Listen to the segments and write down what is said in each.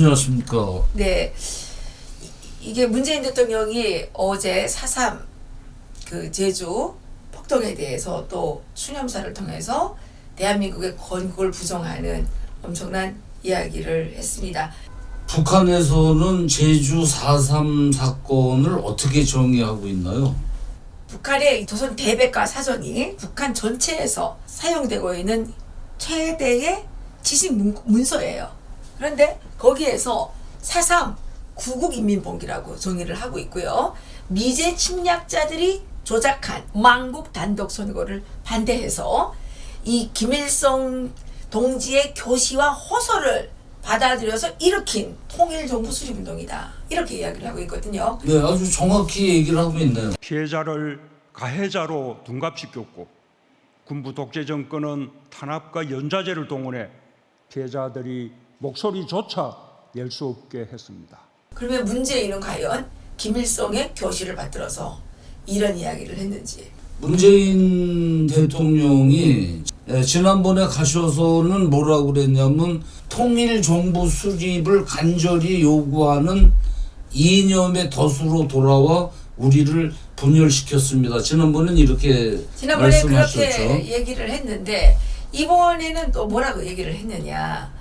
안녕하십니까. 네, 이게 문재인 대통령이 어제 4.3 그 제주 폭동에 대해서 또 추념사를 통해서 대한민국의 건국을 부정하는 엄청난 이야기를 했습니다. 북한에서는 제주 4.3 사건을 어떻게 정의하고 있나요? 북한의 조선 대백과 사전이 북한 전체에서 사용되고 있는 최대의 지식 문서예요. 그런데 거기에서 4.3 구국인민봉기라고 정의를 하고 있고요. 미제 침략자들이 조작한 망국 단독 선거를 반대해서 이 김일성 동지의 교시와 호소를 받아들여서 일으킨 통일정부 수립운동이다. 이렇게 이야기를 하고 있거든요. 네, 아주 정확히 얘기를 하고 있네요. 피해자를 가해자로 둔갑시켰고 군부 독재 정권은 탄압과 연좌제를 동원해 피해자들이 목소리조차 낼 수 없게 했습니다. 그러면 문재인은 과연 김일성의 교시를 받들어서 이런 이야기를 했는지. 문재인 대통령이 지난번에 가셔서는 뭐라고 그랬냐면 통일정부 수립을 간절히 요구하는 이념의 덫으로 돌아와 우리를 분열시켰습니다. 지난번에는 이렇게 말씀하셨죠. 그렇게 얘기를 했는데 이번에는 또 뭐라고 얘기를 했느냐.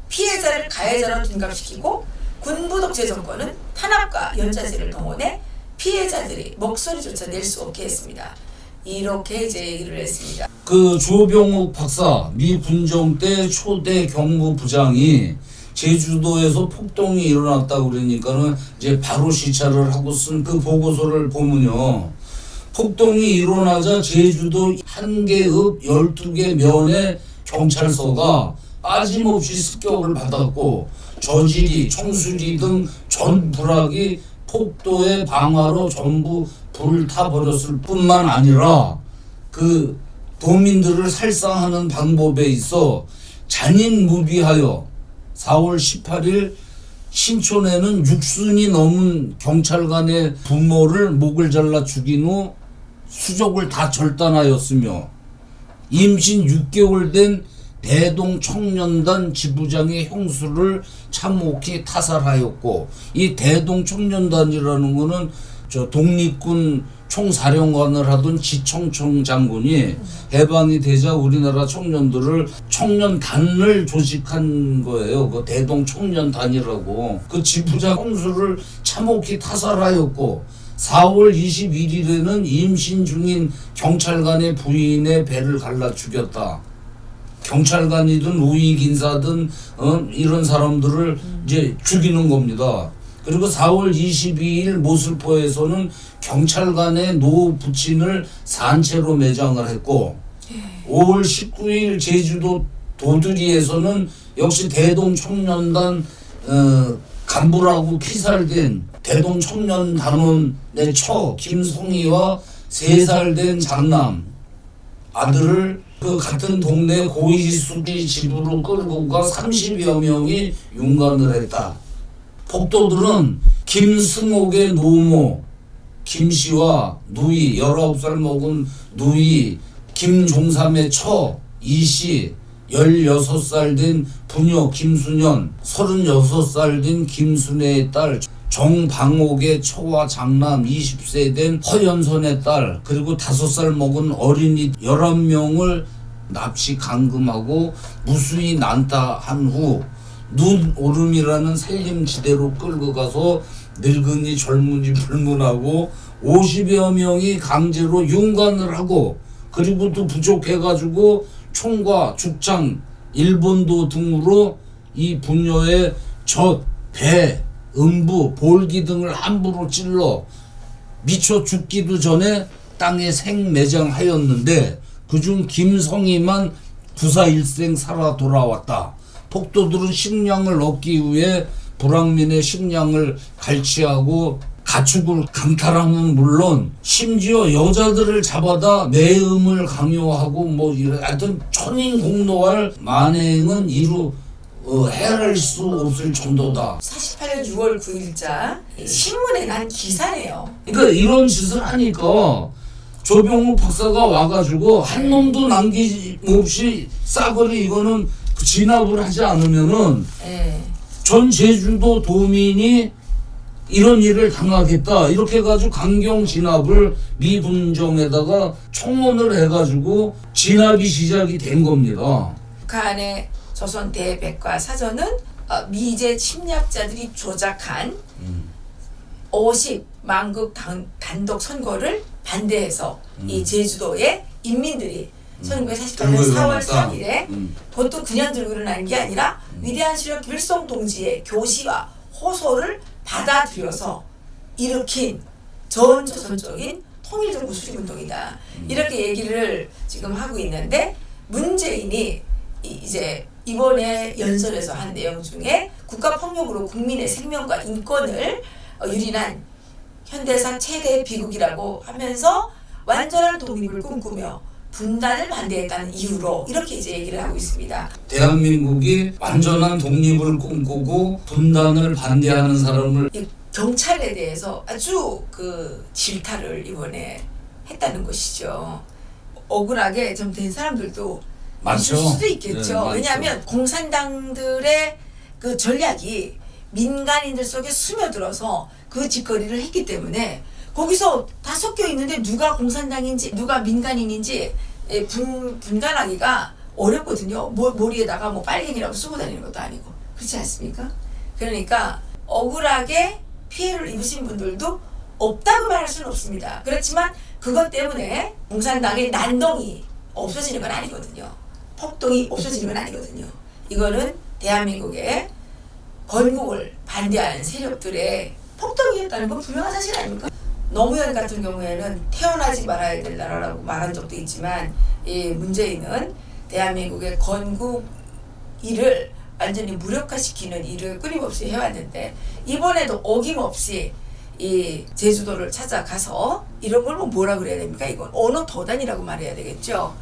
피해자를 가해자로 둔갑시키고 군부독재 정권은 탄압과 연좌제를 동원해 피해자들이 목소리조차 낼 수 없게 했습니다. 이렇게 이제 얘기를 했습니다. 그 조병욱 박사 미 군정 때 초대 경무부장이 제주도에서 폭동이 일어났다고 그러니까는 이제 바로 시찰을 하고 쓴 그 보고서를 보면요. 폭동이 일어나자 제주도 한 개읍 12개 면의 경찰서가 빠짐없이 습격을 받았고 저지리, 총수리 등 전 부락이 폭도의 방화로 전부 불타버렸을 뿐만 아니라 그 도민들을 살상하는 방법에 있어 잔인무비하여 4월 18일 신촌에는 6순이 넘은 경찰관의 부모를 목을 잘라 죽인 후 수족을 다 절단하였으며 임신 6개월 된 대동 청년단 지부장의 형수를 참혹히 타살하였고, 이 대동 청년단이라는 거는 저 독립군 총사령관을 하던 지청청 장군이 해방이 되자 우리나라 청년들을 청년단을 조직한 거예요. 그 대동 청년단이라고. 그 지부장 형수를 참혹히 타살하였고 4월 21일에는 임신 중인 경찰관의 부인의 배를 갈라 죽였다. 경찰관이든 우익인사든 이런 사람들을 이제 죽이는 겁니다. 그리고 4월 22일 모슬포에서는 경찰관의 노 부친을 산채로 매장을 했고 5월 19일 제주도 도두리에서는 역시 대동청년단 간부라고 피살된 대동청년단원의 처 김송이와 3살 된 장남 아들을 그 같은 동네 고이수지 집으로 끌고 가 30여 명이 윤관을 했다. 폭도들은 김승옥의 노모 김씨와 누이 19살 먹은 누이 김종삼의 처 이씨 16살 된 부녀 김수년 36살 된 김순애의 딸 정방옥의 처와 장남 20세 된 허연선의 딸 그리고 5살 먹은 어린이 11명을 납치 감금하고 무수히 난타한 후 눈오름이라는 산림지대로 끌고 가서 늙은이 젊은이 불문하고 50여 명이 강제로 윤관을 하고 그리고 또 부족해가지고 총과 죽창, 일본도 등으로 이 부녀의 젖, 배, 음부, 볼기 등을 함부로 찔러 미쳐 죽기도 전에 땅에 생매장하였는데 그중 김성희만 구사일생 살아 돌아왔다. 폭도들은 식량을 얻기 위해 불황민의 식량을 갈취하고 가축을 강탈하는 물론 심지어 여자들을 잡아다 매음을 강요하고 뭐 이런 하여튼 천인공노할 만행은 이루 헤아릴 수 없을 정도다. 48년 6월 9일자 신문에 난 기사네요. 그러니까 이런 짓을 하니까 조병욱 박사가 와가지고 한 놈도 남김없이 싸그리 이거는 진압을 하지 않으면은 전 제주도 도민이 이런 일을 당하겠다 이렇게 해가지고 강경 진압을 미군정에다가 청원을 해가지고 진압이 시작이 된 겁니다. 북한의 조선 대백과사전은 미제 침략자들이 조작한 50만국 단독 선거를 반대해서 이 제주도의 인민들이 1948년 4월 3일에 그것도 그냥 들고 일어나는 게 아니라 위대한 시력 김일성 동지의 교시와 호소를 받아들여서 일으킨 전조선적인 통일정부 수립운동이다. 이렇게 얘기를 지금 하고 있는데 문재인이 이제 이번에 연설에서 한 내용 중에 국가폭력으로 국민의 생명과 인권을 유린한 현대사 최대 비극이라고 하면서 완전한 독립을 꿈꾸며 분단을 반대했다는 이유로 이렇게 이제 얘기를 하고 있습니다. 대한민국이 완전한 독립을 꿈꾸고 분단을 반대하는 사람을 이 경찰에 대해서 아주 그 질타를 이번에 했다는 것이죠. 억울하게 좀 된 사람들도 맞죠. 있을 수도 있겠죠. 네, 왜냐하면 공산당들의 그 전략이 민간인들 속에 스며들어서 그 짓거리를 했기 때문에 거기서 다 섞여 있는데 누가 공산당인지 누가 민간인인지 분간하기가 어렵거든요. 머리에다가 뭐 빨갱이라고 쓰고 다니는 것도 아니고 그렇지 않습니까? 그러니까 억울하게 피해를 입으신 분들도 없다고 말할 수는 없습니다. 그렇지만 그것 때문에 공산당의 난동이 없어지는 건 아니거든요. 폭동이 없어지는 건 아니거든요. 이거는 대한민국의 건국을 반대하는 세력들의 폭동이었다는 건 분명한 사실 아닙니까? 노무현 같은 경우에는 태어나지 말아야 될 나라라고 말한 적도 있지만 이 문재인은 대한민국의 건국 일을 완전히 무력화시키는 일을 끊임없이 해왔는데 이번에도 어김없이 이 제주도를 찾아가서 이런 걸 뭐라 그래야 됩니까? 이건 언어 도단이라고 말해야 되겠죠.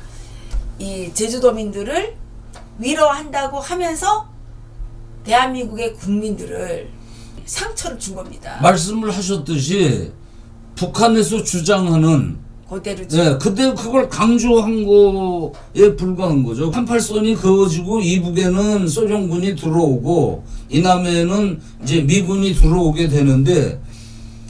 이 제주도민들을 위로한다고 하면서 대한민국의 국민들을 상처를 준 겁니다. 말씀을 하셨듯이 북한에서 주장하는 그대로죠. 네, 그때 그걸 강조한 거에 불과한 거죠. 38선이 그어지고 이북에는 소련군이 들어오고 이남에는 이제 미군이 들어오게 되는데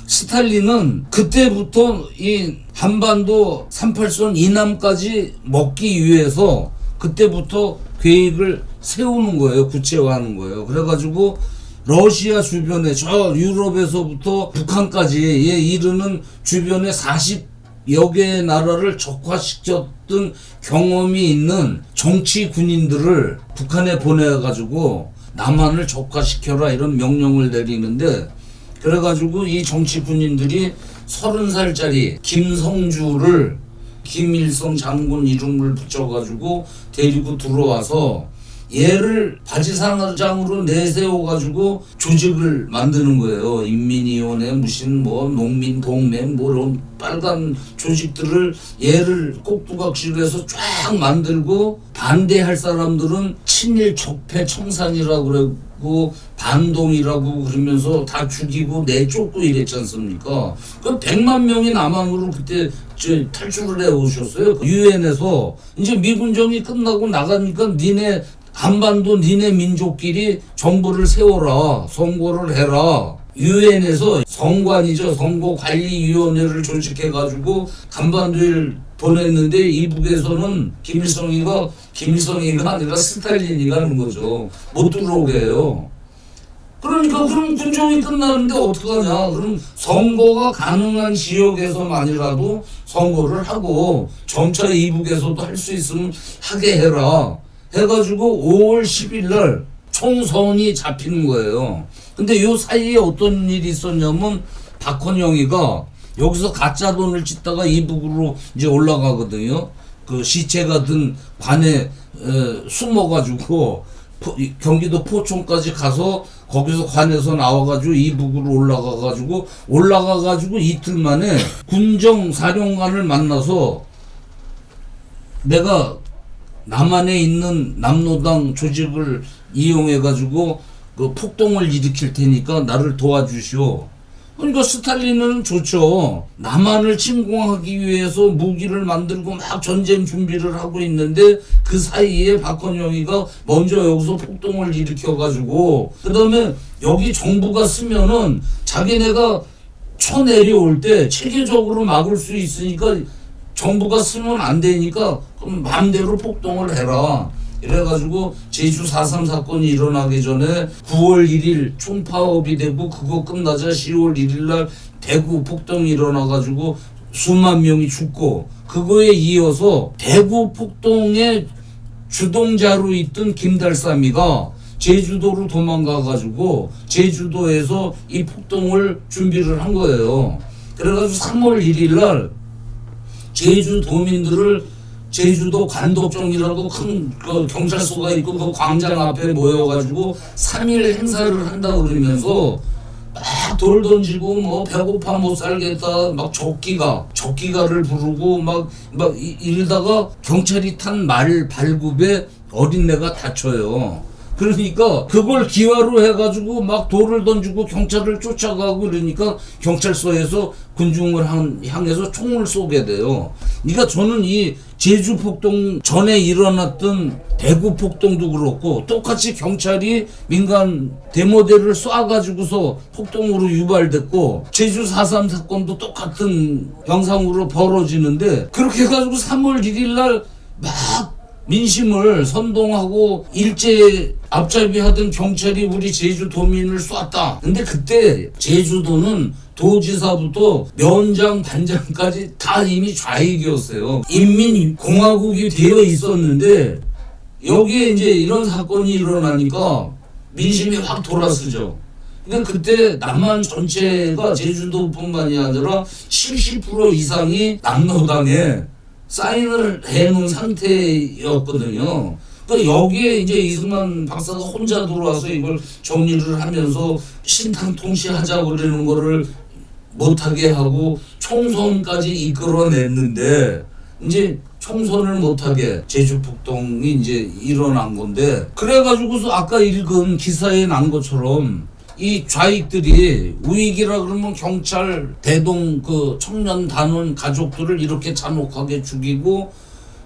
스탈린은 그때부터 이 한반도 38선 이남까지 먹기 위해서 그때부터 계획을 세우는 거예요. 구체화하는 거예요. 그래가지고 러시아 주변에 저 유럽에서부터 북한까지 이르는 주변에 40여 개의 나라를 적화시켰던 경험이 있는 정치 군인들을 북한에 보내가지고 남한을 적화시켜라 이런 명령을 내리는데 그래가지고 이 정치 군인들이 30살짜리 김성주를 김일성 장군 이름을 붙여가지고 데리고 들어와서 얘를 바지사장으로 내세워가지고 조직을 만드는 거예요. 인민위원회 무슨 뭐 농민동맹 뭐 이런 빨간 조직들을 얘를 꼭두각시로 쫙 만들고 반대할 사람들은 친일 적폐 청산이라고 그러고 반동이라고 그러면서 다 죽이고 내쫓고 이랬지 않습니까? 그 100만 명이 남한으로 그때 탈출을 해 오셨어요. 유엔에서 이제 미군정이 끝나고 나가니까 니네 한반도 니네 민족끼리 정부를 세워라, 선거를 해라. 유엔에서 선관위죠, 선거관리위원회를 조직해가지고 한반도를 보냈는데 이북에서는 김일성이가 아니라 스탈린이가 하는 거죠. 못 들어오게 해요. 그러니까 그럼 군정이 끝나는데 어떡하냐. 그럼 선거가 가능한 지역에서만이라도 선거를 하고 점차 이북에서도 할 수 있으면 하게 해라. 해가지고 5월 10일 날 총선이 잡히는 거예요. 근데 요 사이에 어떤 일이 있었냐면 박헌영이가 여기서 가짜 돈을 짓다가 이북으로 이제 올라가거든요. 그 시체가 든 관에 숨어가지고 경기도 포천까지 가서 거기서 관에서 나와가지고 이북으로 올라가가지고 이틀 만에 군정 사령관을 만나서 내가 남한에 있는 남로당 조직을 이용해가지고 그 폭동을 일으킬 테니까 나를 도와주시오. 그러니까 스탈린은 좋죠. 남한을 침공하기 위해서 무기를 만들고 막 전쟁 준비를 하고 있는데 그 사이에 박헌영이가 먼저 여기서 폭동을 일으켜가지고 그다음에 여기 정부가 쓰면은 자기네가 쳐내려올 때 체계적으로 막을 수 있으니까 정부가 쓰면 안 되니까 그럼 마음대로 폭동을 해라. 이래가지고 제주 4.3 사건이 일어나기 전에 9월 1일 총파업이 되고 그거 끝나자 10월 1일 날 대구 폭동이 일어나가지고 수만 명이 죽고 그거에 이어서 대구 폭동의 주동자로 있던 김달삼이가 제주도로 도망가가지고 제주도에서 이 폭동을 준비를 한 거예요. 그래가지고 3월 1일 날 제주도민들을 제주도 관독정이라고 큰 그 경찰서가 있고 그 광장 앞에 모여가지고 3일 행사를 한다 그러면서 막 돌 던지고 뭐 배고파 못 살겠다 막 적기가를 부르고 막 이러다가 경찰이 탄 말 발굽에 어린애가 다쳐요. 그러니까 그걸 기화로 해가지고 막 돌을 던지고 경찰을 쫓아가고 그러니까 경찰서에서 군중을 향해서 총을 쏘게 돼요. 그러니까 저는 이 제주 폭동 전에 일어났던 대구 폭동도 그렇고 똑같이 경찰이 민간 데모대를 쏴가지고서 폭동으로 유발됐고 제주 4.3 사건도 똑같은 형상으로 벌어지는데 그렇게 해가지고 3월 1일 날 막 민심을 선동하고 일제 앞잡이하던 경찰이 우리 제주도민을 쐈다. 근데 그때 제주도는 도지사부터 면장, 반장까지 다 이미 좌익이었어요. 인민공화국이 되어 있었는데 여기에 이제 이런 사건이 일어나니까 민심이 확 돌아서죠. 그러니까 그때 남한 전체가 제주도뿐만이 아니라 70% 이상이 남로당에 사인을 해놓은 상태였거든요. 그러니까 여기에 이제 이승만 박사가 혼자 들어와서 이걸 정리를 하면서 신탕통치하자 그러는 거를 못하게 하고 총선까지 이끌어냈는데 이제 총선을 못하게 제주 폭동이 이제 일어난 건데 그래가지고서 아까 읽은 기사에 난 것처럼 이 좌익들이 우익이라 그러면 경찰 대동 그 청년 단원 가족들을 이렇게 잔혹하게 죽이고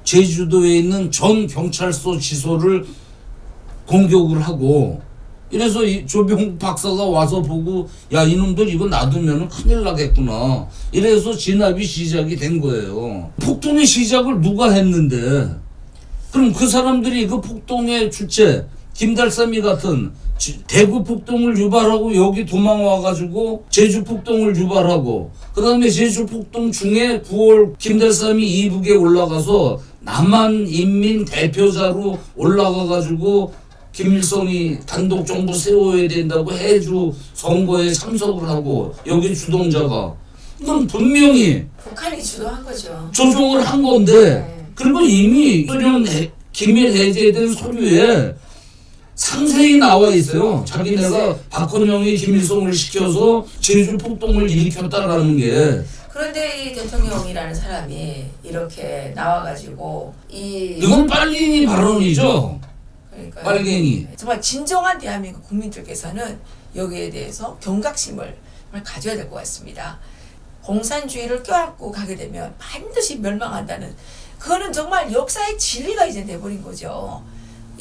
제주도에 있는 전 경찰서 지소를 공격을 하고 이래서 이 조병욱 박사가 와서 보고 야 이놈들 이거 놔두면 큰일 나겠구나 이래서 진압이 시작이 된 거예요. 폭동의 시작을 누가 했는데 그럼 그 사람들이 그 폭동의 주체 김달삼이 같은 대구 폭동을 유발하고 여기 도망와가지고 제주 폭동을 유발하고 그 다음에 제주 폭동 중에 9월 김달삼이 이북에 올라가서 남한 인민 대표자로 올라가가지고 김일성이 단독 정부 세워야 된다고 해주 선거에 참석을 하고 여기 주동자가 이건 분명히 북한이 주도한 거죠. 조종을 한 건데 그리고 이미 기밀 해제된 서류에 상세히 나와 있어요. 자기네가 박헌영이 김일성을 시켜서 제주 폭동을 일으켰다라는 게. 그런데 이 대통령이라는 사람이 이렇게 나와가지고 이건 빨갱이 발언이죠. 그러니까 빨갱이. 정말 진정한 대한민국 국민들께서는 여기에 대해서 경각심을 정말 가져야 될 것 같습니다. 공산주의를 껴안고 가게 되면 반드시 멸망한다는 그거는 정말 역사의 진리가 이제 돼버린 거죠.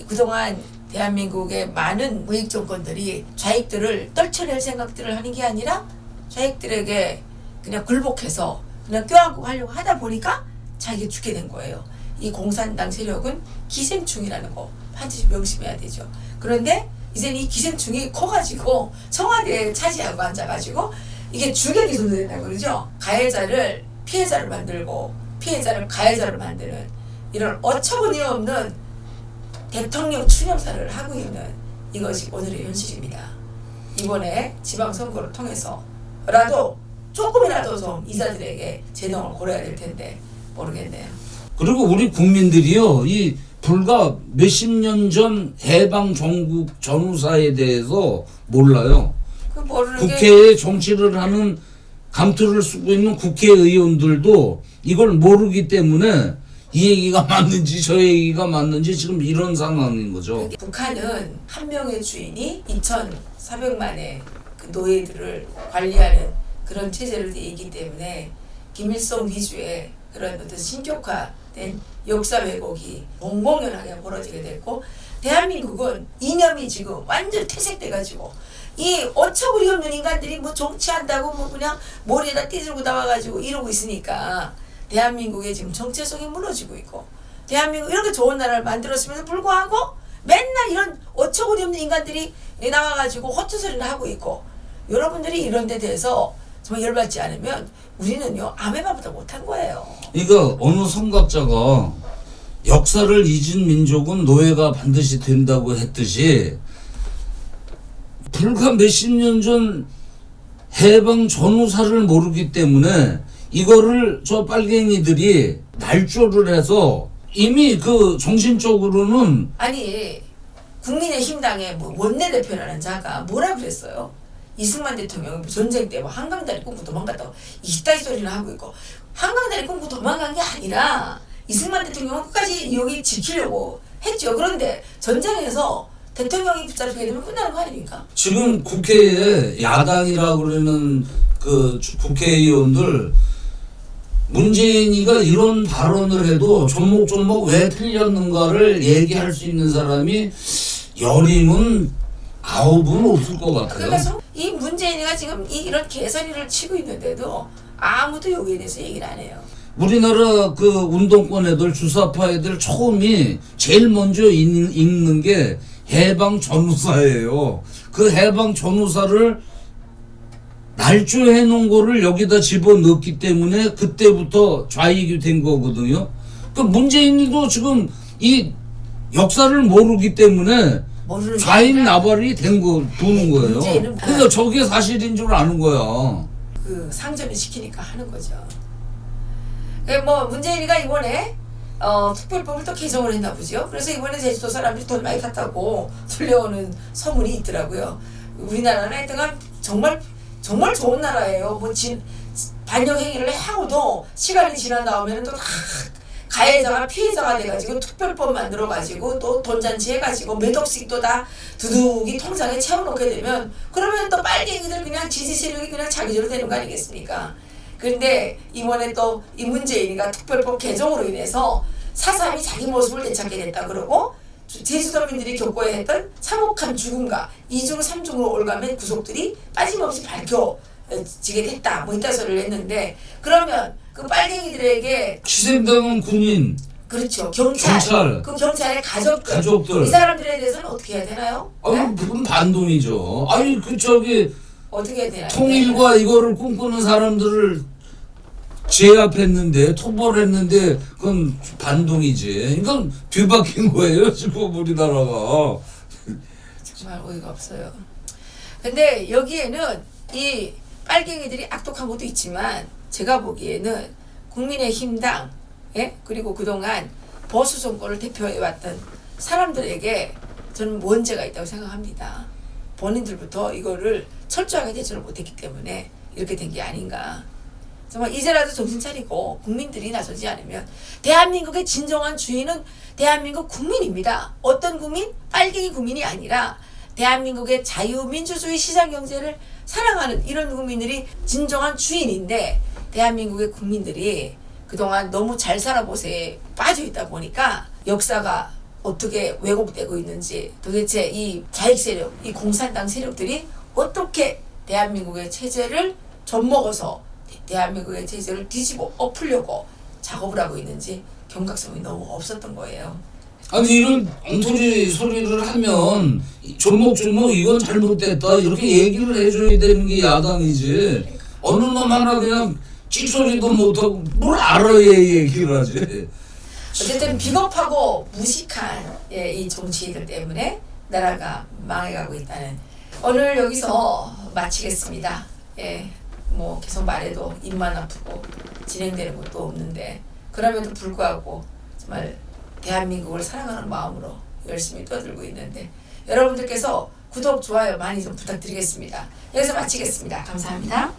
그동안 대한민국의 많은 우익 정권들이 좌익들을 떨쳐낼 생각들을 하는 게 아니라 좌익들에게 그냥 굴복해서 그냥 껴안고 가려고 하다 보니까 자기가 죽게 된 거예요. 이 공산당 세력은 기생충이라는 거 반드시 명심해야 되죠. 그런데 이제는 이 기생충이 커가지고 청와대에 차지하고 앉아가지고 이게 주객이 손대된다고 그러죠. 가해자를 피해자를 만들고 피해자를 가해자를 만드는 이런 어처구니 없는 대통령 추념사를 하고 있는 이것이 오늘의 현실입니다. 이번에 지방선거를 통해서라도 조금이라도 좀 이자들에게 제동을 걸어야 될 텐데 모르겠네요. 그리고 우리 국민들이요, 이 불과 몇십 년 전 해방 전국 전후사에 대해서 몰라요. 그 모르는 국회에 정치를 하는 감투를 쓰고 있는 국회의원들도 이걸 모르기 때문에 이 얘기가 맞는지 저 얘기가 맞는지 지금 이런 상황인 거죠. 북한은 한 명의 주인이 2,400만의 그 노예들을 관리하는 그런 체제를 돼 있기 때문에 김일성 위주의 그런 어떤 신격화된 역사 왜곡이 공공연하게 벌어지게 됐고, 대한민국은 이념이 지금 완전 퇴색돼가지고 이 어처구니 없는 인간들이 뭐 정치한다고 뭐 그냥 머리에다 띠들고 나와가지고 이러고 있으니까 대한민국의 지금 정체성이 무너지고 있고, 대한민국 이렇게 좋은 나라를 만들었음에도 불구하고 맨날 이런 어처구니 없는 인간들이 나와가지고 헛투소리를 하고 있고, 여러분들이 이런 데 대해서 정말 열받지 않으면 우리는요 아메바보다 못한 거예요. 그러니까 어느 선각자가 역사를 잊은 민족은 노예가 반드시 된다고 했듯이, 불과 몇십 년 전 해방 전후사를 모르기 때문에 이거를 저 빨갱이들이 날조를 해서 이미 그 정신적으로는, 아니 국민의힘당의 뭐 원내대표라는 자가 뭐라 그랬어요? 이승만 대통령 전쟁 때 뭐 한강다리 끊고 도망갔다고 이따위 소리를 하고 있고, 한강다리 끊고 도망간 게 아니라 이승만 대통령은 끝까지 여기 지키려고 했죠. 그런데 전쟁에서 대통령이 붙잡히게 되면 끝나는 거 아닙니까? 지금 국회에 야당이라고 그러는 그 국회의원들, 문재인이가 이런 발언을 해도 조목조목 왜 틀렸는가를 얘기할 수 있는 사람이 열임은 9은 없을 것 같아요. 그러니까 이 문재인이가 지금 이런 개선이를 치고 있는데도 아무도 여기에 대해서 얘기를 안 해요. 우리나라 그 운동권 애들, 주사파 애들 처음이 제일 먼저 읽는 게 해방 전후사예요. 그 해방 전후사를 날조해 놓은 거를 여기다 집어넣기 때문에 그때부터 좌익이 된 거거든요. 그 문재인이도 지금 이 역사를 모르기 때문에 좌익 나발이 도는 거예요. 그러니까 저게 사실인 줄 아는 거야. 그 상점을 시키니까 하는 거죠. 뭐 문재인이가 이번에 특별법을 또 개정을 했나 보죠. 그래서 이번에 제주도 사람들이 돈 많이 탔다고 들려오는 소문이 있더라고요. 우리나라는 하여튼간 정말 좋은 나라예요. 뭐 반역 행위를 하고도 시간이 지난 다음에는 또 다 가해자가 피해자가 돼가지고 특별법 만들어가지고 또 돈잔치 해가지고 몇 억씩 또 다 두둑이 통장에 채워놓게 되면, 그러면 또 빨갱이들 그냥 지지 세력이 그냥 자기대로 되는 거 아니겠습니까? 그런데 이번에 또 이 문재인이가 특별법 개정으로 인해서 4.3이 자기 모습을 되찾게 됐다 그러고, 제주도민들이 겪어야 했던 참혹한 죽음과 2중 3중으로 올가맨 구속들이 빠짐없이 밝혀지게 됐다, 뭐 이따 소리를 했는데, 그러면 그 빨갱이들에게 희생당한 군인, 그렇죠, 경찰, 그 경찰의 가족들 이 사람들에 대해서는 어떻게 해야 되나요? 아유, 그건 반동이죠. 아니 그 저기 어떻게 해야 되나요? 통일과 이거를 꿈꾸는 사람들을 제압했는데, 토벌했는데 그건 반동이지. 이건 뒤바뀐 거예요 지금 우리나라가. 정말 어이가 없어요. 근데 여기에는 이 빨갱이들이 악독한 것도 있지만, 제가 보기에는 국민의힘당, 예? 그리고 그동안 보수 정권을 대표해왔던 사람들에게 저는 문제가 있다고 생각합니다. 본인들부터 이거를 철저하게 대처를 못했기 때문에 이렇게 된 게 아닌가. 정말 이제라도 정신 차리고 국민들이 나서지 않으면, 대한민국의 진정한 주인은 대한민국 국민입니다. 어떤 국민? 빨갱이 국민이 아니라 대한민국의 자유민주주의 시장경제를 사랑하는 이런 국민들이 진정한 주인인데, 대한민국의 국민들이 그동안 너무 잘 살아보세에 빠져있다 보니까 역사가 어떻게 왜곡되고 있는지, 도대체 이 좌익 세력, 이 공산당 세력들이 어떻게 대한민국의 체제를 젖먹어서 대한민국의 체제를 뒤집어 엎으려고 작업을 하고 있는지 경각성이 너무 없었던 거예요. 아니 이런 엉터리 소리를 하면 조목조목 이건 잘못됐다 이렇게 얘기를 해줘야 되는 게 야당이지. 어느 놈 하나 그냥 찌소리도 못하고 뭘 알아야 얘기를 하지. 어쨌든 비겁하고 무식한 이 정치인들 때문에 나라가 망해가고 있다는, 오늘 여기서 마치겠습니다. 뭐 계속 말해도 입만 아프고 진행되는 것도 없는데, 그럼에도 불구하고 정말 대한민국을 사랑하는 마음으로 열심히 떠들고 있는데, 여러분들께서 구독, 좋아요 많이 좀 부탁드리겠습니다. 여기서 마치겠습니다. 감사합니다.